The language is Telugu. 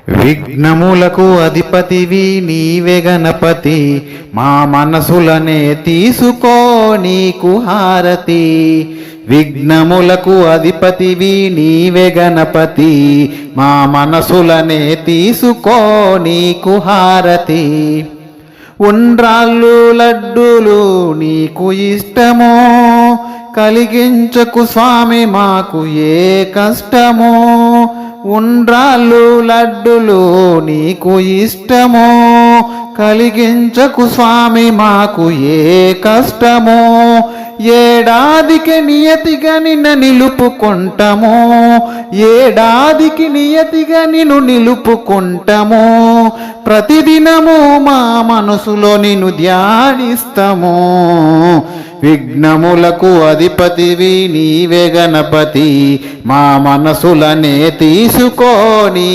విఘ్నములకు అధిపతివి నీవే గణపతి, మా మనసులనే తీసుకో నీకు హారతి. విఘ్నములకు అధిపతివి నీవే గణపతి, మా మనసులనే తీసుకో నీకు హారతి. ఉండ్రాళ్ళు లడ్డూలు నీకు ఇష్టమో, కలిగించకు స్వామి మాకు ఏ కష్టమో. ఉండ్రాళ్ళు లడ్డులు నీకు ఇష్టమో, కలిగించకు స్వామి మాకు ఏ కష్టమో. ఏడాదికి నియతిగా నిన్ను నిలుపుకుంటాము, ఏడాదికి నియతిగా నిన్ను నిలుపుకుంటాము. ప్రతిదినము మా మనసులో నిన్ను ధ్యానిస్తాము. విఘ్నములకు అధిపతివి నీవే గణపతి, మా మనసులనే తీసుకో నీ